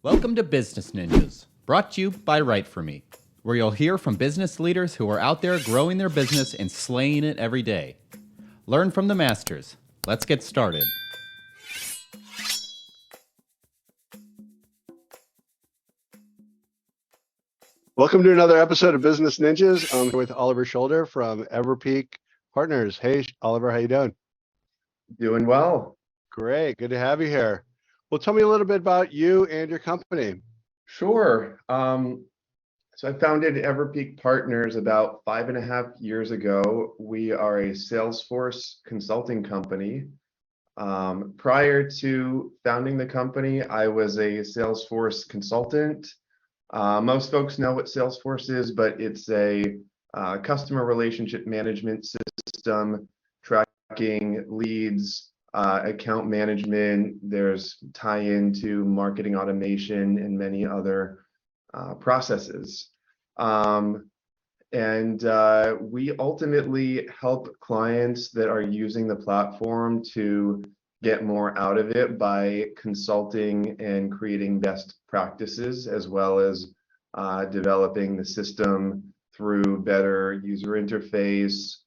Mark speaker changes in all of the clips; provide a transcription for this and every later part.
Speaker 1: Welcome to Business Ninjas, brought to you by WriteForMe, where you'll hear from business leaders who are out there growing their business and slaying it every day. Learn from the masters. Let's get started.
Speaker 2: Welcome to another episode of Business Ninjas. I'm here with Oliver Shoulder from Everpeak Partners. Hey, Oliver, how you doing?
Speaker 3: Doing well.
Speaker 2: Great, good to have you here. Well, tell me a little bit about you and your company.
Speaker 3: Sure. So I founded Everpeak Partners about 5.5 years ago. We are a Salesforce consulting company. Prior to founding the company, I was a Salesforce consultant. Most folks know what Salesforce is, but it's a customer relationship management system, tracking leads, account management. There's tie-in to marketing automation and many other processes. We ultimately help clients that are using the platform to get more out of it by consulting and creating best practices, as well as developing the system through better user interface,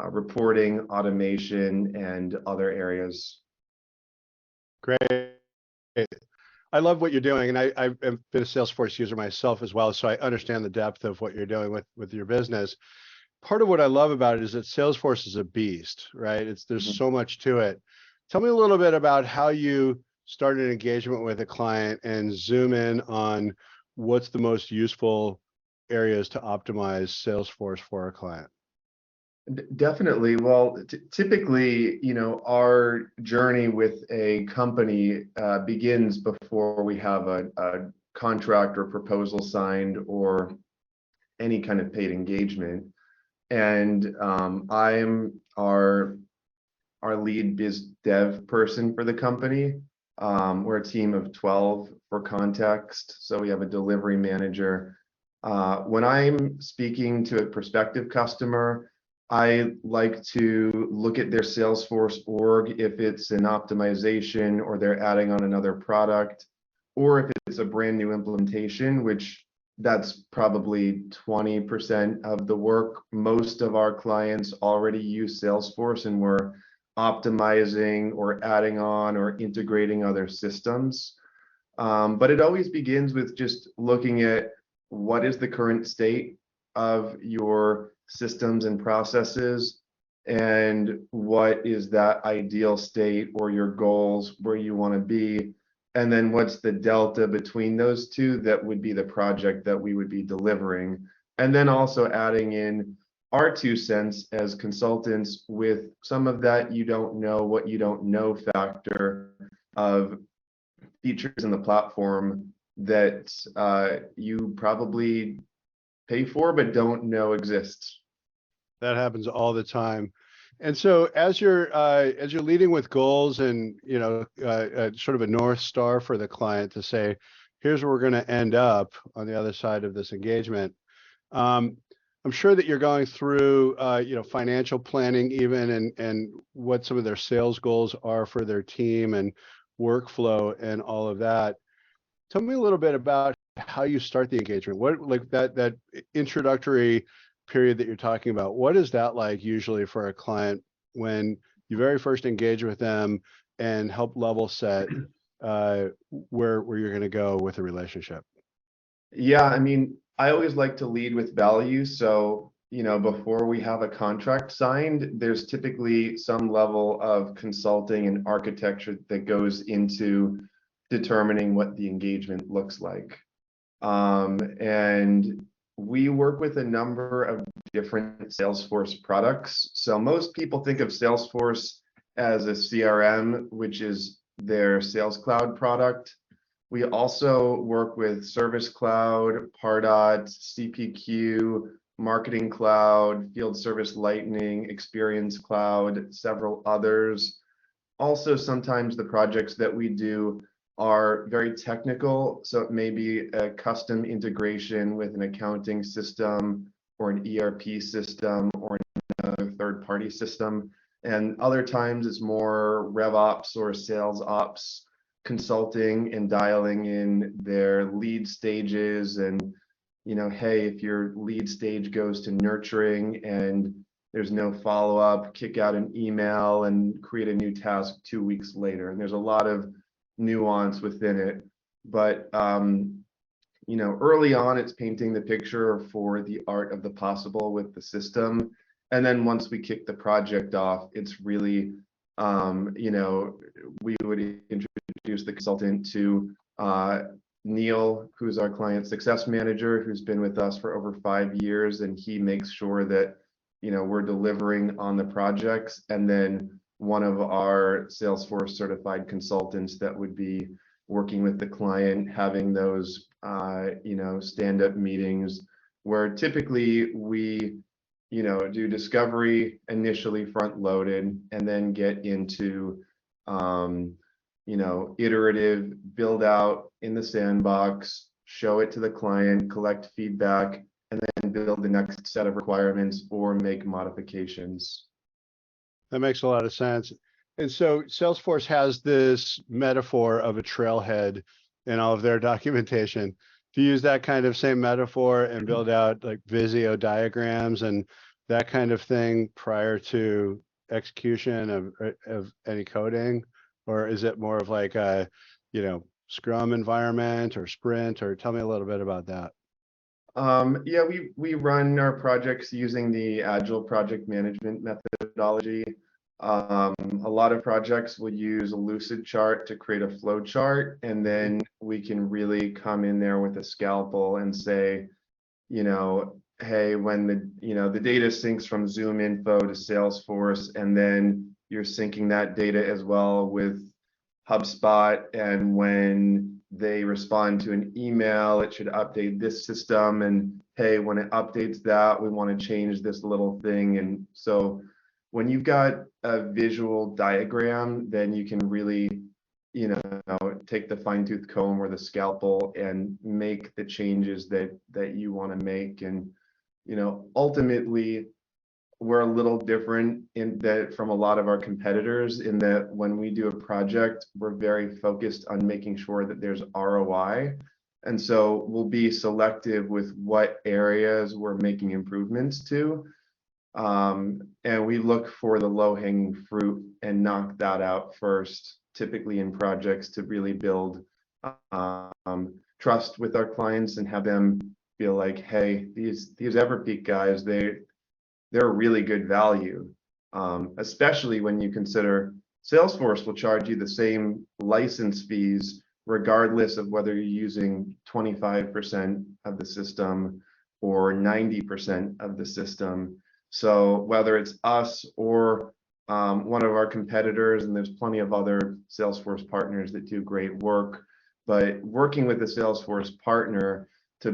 Speaker 3: reporting, automation, and other areas.
Speaker 2: Great. I love what you're doing, and I've been a Salesforce user myself as well, so I understand the depth of what you're doing with your business. Part of what I love about it is that Salesforce is a beast, right? There's so much to it. Tell me a little bit about how you started an engagement with a client and zoom in on what's the most useful areas to optimize Salesforce for a client.
Speaker 3: Definitely. Well, typically, our journey with a company begins before we have a contract or proposal signed or any kind of paid engagement. And I'm our lead biz dev person for the company. We're a team of 12 for context, so we have a delivery manager. When I'm speaking to a prospective customer, I like to look at their Salesforce org if it's an optimization or they're adding on another product, or if it's a brand new implementation, which that's probably 20% of the work. Most of our clients already use Salesforce and we're optimizing or adding on or integrating other systems. But it always begins with just looking at what is the current state of your systems and processes, and what is that ideal state or your goals where you want to be, and then what's the delta between those two that would be the project that we would be delivering, and then also adding in our 2 cents as consultants with some of that you don't know what you don't know factor of features in the platform that you probably pay for but don't know exists.
Speaker 2: That happens all the time. And so as you're leading with goals and sort of a North Star for the client to say, here's where we're going to end up on the other side of this engagement. I'm sure that you're going through financial planning even and what some of their sales goals are for their team and workflow and all of that. Tell me a little bit about how you start the engagement. What, like that introductory period that you're talking about, what is that like usually for a client when you very first engage with them and help level set where you're going to go with a relationship?
Speaker 3: Yeah, I mean, I always like to lead with value. So, before we have a contract signed, there's typically some level of consulting and architecture that goes into determining what the engagement looks like. And we work with a number of different Salesforce products. So most people think of Salesforce as a CRM, which is their Sales Cloud product. We also work with Service Cloud, Pardot, CPQ, Marketing Cloud, Field Service Lightning, Experience Cloud, several others. Also, sometimes the projects that we do are very technical, so it may be a custom integration with an accounting system or an ERP system or another third-party system. And other times it's more RevOps or sales ops consulting and dialing in their lead stages, and hey, if your lead stage goes to nurturing and there's no follow-up, kick out an email and create a new task 2 weeks later. And there's a lot of nuance within it, but early on, it's painting the picture for the art of the possible with the system. And then once we kick the project off, it's really, we would introduce the consultant to Neil, who's our client success manager, who's been with us for over 5 years, and he makes sure that, we're delivering on the projects. And then one of our Salesforce certified consultants that would be working with the client, having those stand-up meetings where typically we do discovery initially front loaded, and then get into iterative build out in the sandbox, show it to the client, collect feedback, and then build the next set of requirements or make modifications.
Speaker 2: That makes a lot of sense. And so Salesforce has this metaphor of a trailhead in all of their documentation. Do you use that kind of same metaphor and build out like Visio diagrams and that kind of thing prior to execution of any coding? Or is it more of like a, Scrum environment or Sprint? Or tell me a little bit about that.
Speaker 3: Yeah, we run our projects using the Agile project management methodology. A lot of projects will use a lucid chart to create a flow chart, and then we can really come in there with a scalpel and say, hey, when the data syncs from Zoom info to Salesforce, and then you're syncing that data as well with HubSpot, and when they respond to an email, it should update this system, and hey, when it updates that, we want to change this little thing. And so when you've got a visual diagram, then you can really take the fine-tooth comb or the scalpel and make the changes that you want to make. And ultimately, we're a little different in that from a lot of our competitors, in that when we do a project, we're very focused on making sure that there's ROI. And so we'll be selective with what areas we're making improvements to. And we look for the low-hanging fruit and knock that out first, typically in projects, to really build trust with our clients and have them feel like, hey, these Everpeak guys, they're really good value, especially when you consider Salesforce will charge you the same license fees regardless of whether you're using 25% of the system or 90% of the system. So whether it's us or one of our competitors, and there's plenty of other Salesforce partners that do great work, but working with a Salesforce partner to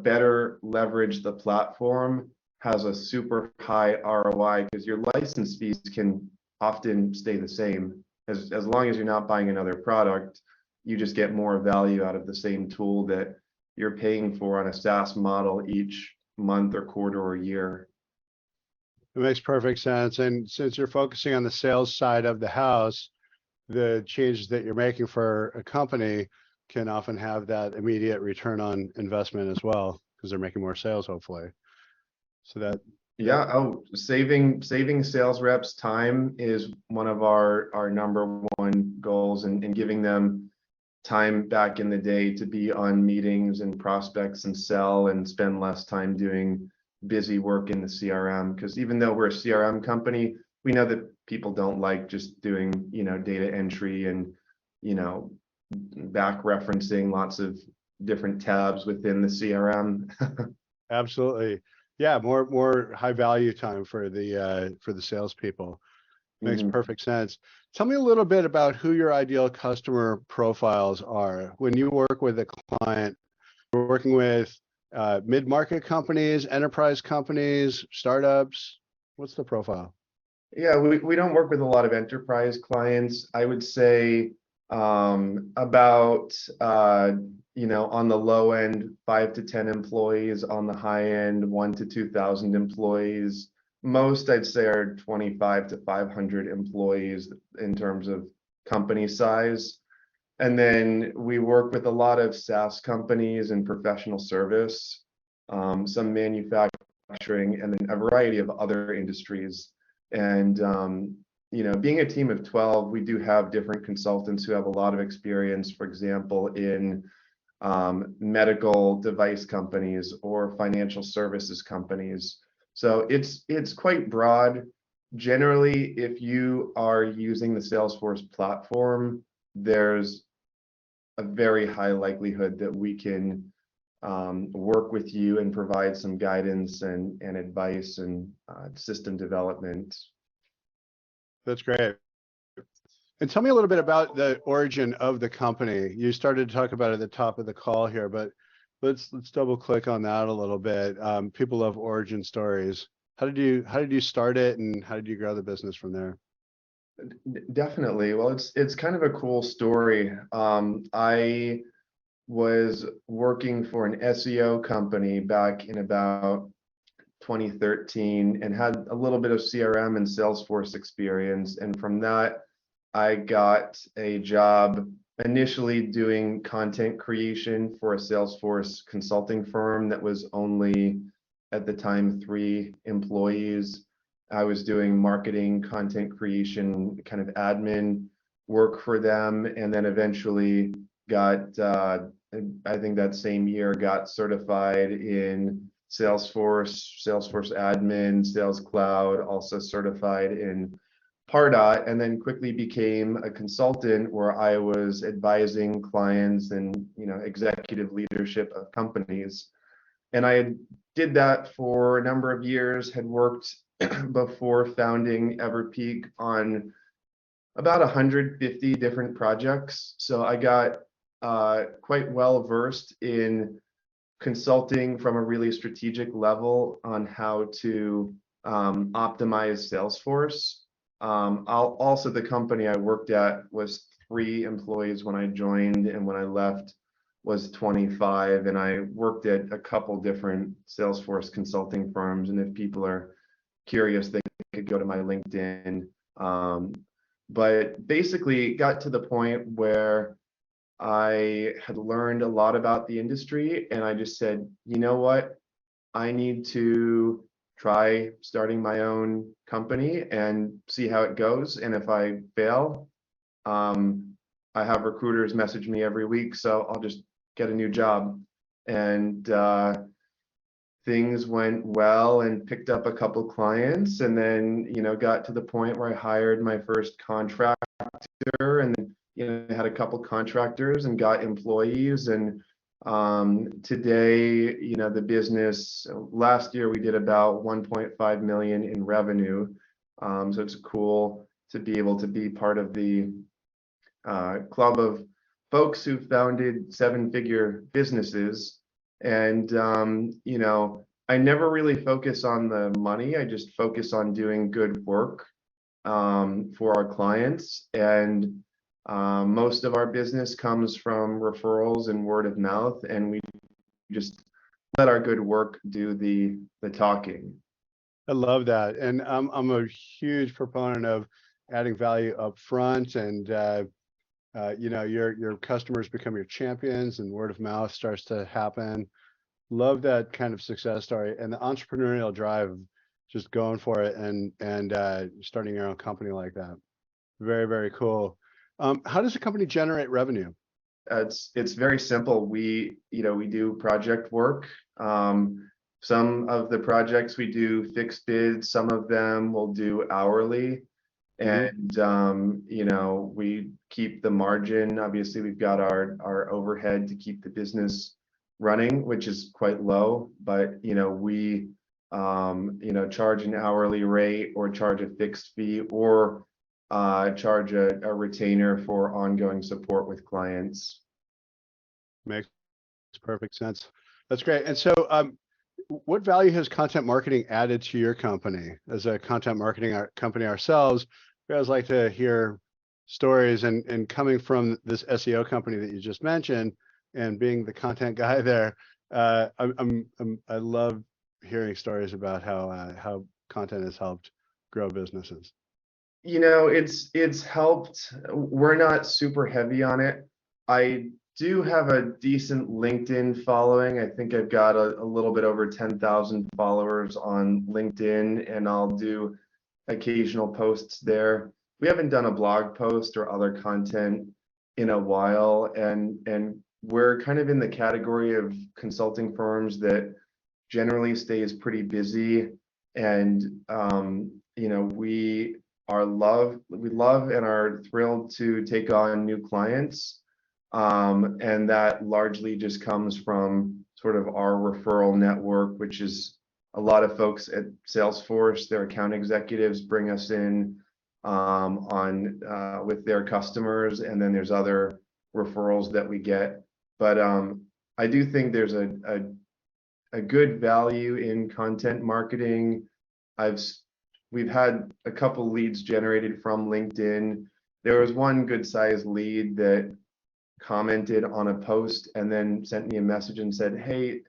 Speaker 3: better leverage the platform has a super high ROI, because your license fees can often stay the same. As long as you're not buying another product, you just get more value out of the same tool that you're paying for on a SaaS model each month or quarter or year.
Speaker 2: It makes perfect sense. And since you're focusing on the sales side of the house, the changes that you're making for a company can often have that immediate return on investment as well, because they're making more sales, hopefully. So that,
Speaker 3: yeah. Oh, saving sales reps time is one of our number one goals, and giving them time back in the day to be on meetings and prospects and sell, and spend less time doing busy work in the CRM. Because even though we're a CRM company, we know that people don't like just doing data entry and back referencing lots of different tabs within the CRM.
Speaker 2: absolutely. Yeah, more high value time for the salespeople. Makes perfect sense. Tell me a little bit about who your ideal customer profiles are. When you work with a client, you're working with mid-market companies, enterprise companies, startups. What's the profile?
Speaker 3: Yeah, we don't work with a lot of enterprise clients. I would say about on the low end 5 to 10 employees, on the high end 1 to 2,000 employees. Most I'd say are 25 to 500 employees in terms of company size. And then we work with a lot of SaaS companies and professional service, some manufacturing, and then a variety of other industries. And being a team of 12, we do have different consultants who have a lot of experience, for example, in medical device companies or financial services companies. So it's quite broad. Generally, if you are using the Salesforce platform, there's a very high likelihood that we can work with you and provide some guidance and advice and system development.
Speaker 2: That's great. And tell me a little bit about the origin of the company. You started to talk about it at the top of the call here, but let's double click on that a little bit. People love origin stories. How did you start it, and how did you grow the business from there?
Speaker 3: Definitely. Well, it's kind of a cool story. I was working for an SEO company back in about 2013 and had a little bit of CRM and Salesforce experience. And from that, I got a job initially doing content creation for a Salesforce consulting firm that was only at the time 3 employees. I was doing marketing, content creation, kind of admin work for them, and then eventually got, I think that same year, got certified in Salesforce, Salesforce admin, Sales Cloud, also certified in Pardot, and then quickly became a consultant where I was advising clients and executive leadership of companies. And I did that for a number of years, had worked before founding Everpeak on about 150 different projects. So I got quite well versed in consulting from a really strategic level on how to optimize Salesforce. Also, the company I worked at was 3 employees when I joined, and when I left was 25. And I worked at a couple different Salesforce consulting firms. And if people are curious, they could go to my LinkedIn. But basically, it got to the point where I had learned a lot about the industry, and I just said, you know what, I need to try starting my own company and see how it goes. And if I fail, I have recruiters message me every week, so I'll just get a new job. And things went well and picked up a couple clients, and then got to the point where I hired my first contractor, and had a couple contractors and got employees. And today, the business, last year we did about 1.5 million in revenue. So it's cool to be able to be part of the club of folks who founded 7-figure businesses. And I never really focus on the money. I just focus on doing good work for our clients. And most of our business comes from referrals and word of mouth, and we just let our good work do the talking.
Speaker 2: I love that, and I'm a huge proponent of adding value up front, and your customers become your champions, and word of mouth starts to happen. Love that kind of success story, and the entrepreneurial drive of just going for it and starting your own company like that. Very, very cool. How does a company generate revenue?
Speaker 3: It's very simple. We do project work. Some of the projects we do fixed bids, some of them we'll do hourly. And we keep the margin. Obviously, we've got our overhead to keep the business running, which is quite low, but we charge an hourly rate, or charge a fixed fee, or charge a retainer for ongoing support with clients.
Speaker 2: Makes perfect sense. That's great. And so what value has content marketing added to your company? As a content marketing company ourselves, we always like to hear stories, and coming from this SEO company that you just mentioned and being the content guy there, I love hearing stories about how content has helped grow businesses.
Speaker 3: It's helped. We're not super heavy on it. I do have a decent LinkedIn following. I think I've got a little bit over 10,000 followers on LinkedIn, and I'll do occasional posts there. We haven't done a blog post or other content in a while, and we're kind of in the category of consulting firms that generally stays pretty busy. And you know, we love and are thrilled to take on new clients. And that largely just comes from sort of our referral network, which is a lot of folks at Salesforce. Their account executives bring us in with their customers, and then there's other referrals that we get. But I do think there's a good value in content marketing. We've had a couple leads generated from LinkedIn. There was one good sized lead that commented on a post and then sent me a message and said, hey,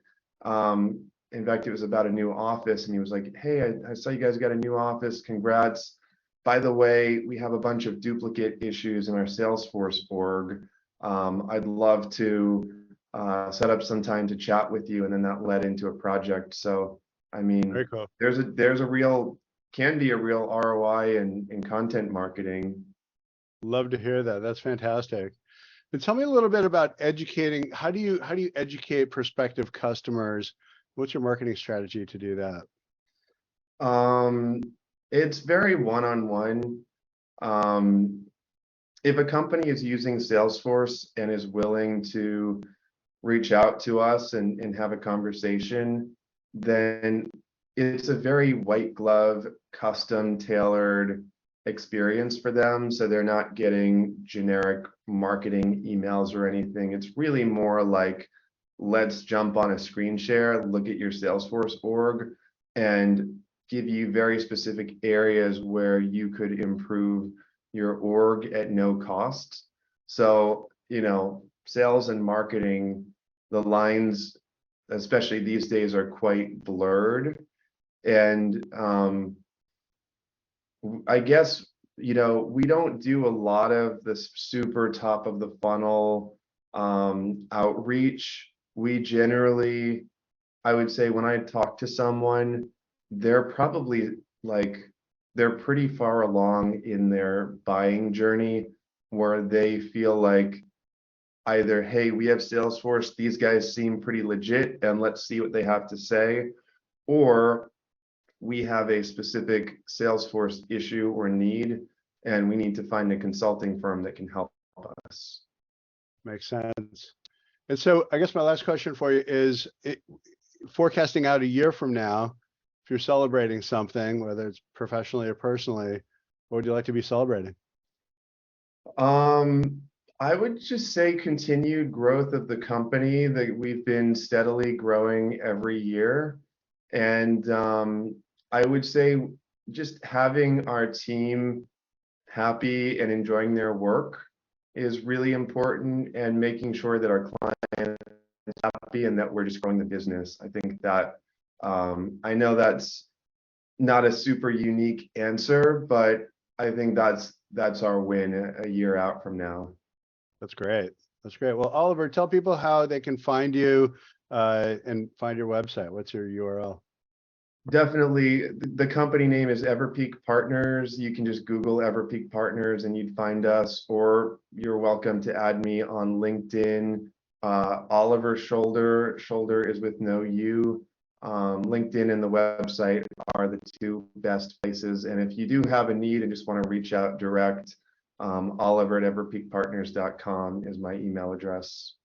Speaker 3: in fact, it was about a new office, and he was like, hey, I saw you guys got a new office, congrats. By the way, we have a bunch of duplicate issues in our Salesforce org. I'd love to set up some time to chat with you. And then that led into a project. So, I mean,
Speaker 2: Very cool.
Speaker 3: can be a real ROI in content marketing.
Speaker 2: Love to hear that. That's fantastic. And tell me a little bit about educating. How do you educate prospective customers? What's your marketing strategy to do that?
Speaker 3: It's very one-on-one. If a company is using Salesforce and is willing to reach out to us and have a conversation, then it's a very white glove, custom tailored experience for them. So they're not getting generic marketing emails or anything. It's really more like, let's jump on a screen share, look at your Salesforce org, and give you very specific areas where you could improve your org at no cost. So, you know, sales and marketing, the lines, especially these days, are quite blurred. And I guess, you know, we don't do a lot of this super top of the funnel outreach. We generally, I would say, when I talk to someone, they're probably they're pretty far along in their buying journey, where they feel like either, hey, we have Salesforce, these guys seem pretty legit, and let's see what they have to say, or we have a specific Salesforce issue or need, and we need to find a consulting firm that can help us.
Speaker 2: Makes sense. And so I guess my last question for you is, forecasting out a year from now, if you're celebrating something, whether it's professionally or personally, what would you like to be celebrating?
Speaker 3: I would just say continued growth of the company, that we've been steadily growing every year. And I would say just having our team happy and enjoying their work is really important, and making sure that our client is happy and that we're just growing the business. I think that I know that's not a super unique answer, but I think that's our win a year out from now.
Speaker 2: That's great. That's great. Well, Oliver, tell people how they can find you and find your website. What's your URL?
Speaker 3: Definitely. The company name is Everpeak Partners. You can just Google Everpeak Partners and you'd find us, or you're welcome to add me on LinkedIn. Oliver Shoulder is with no U. LinkedIn and the website are the two best places. And if you do have a need and just want to reach out direct, Oliver@everpeakpartners.com is my email address.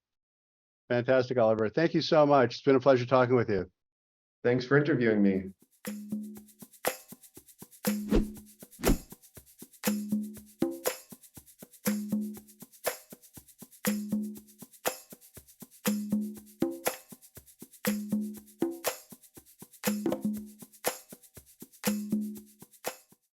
Speaker 2: Fantastic, Oliver. Thank you so much. It's been a pleasure talking with you.
Speaker 3: Thanks for interviewing me.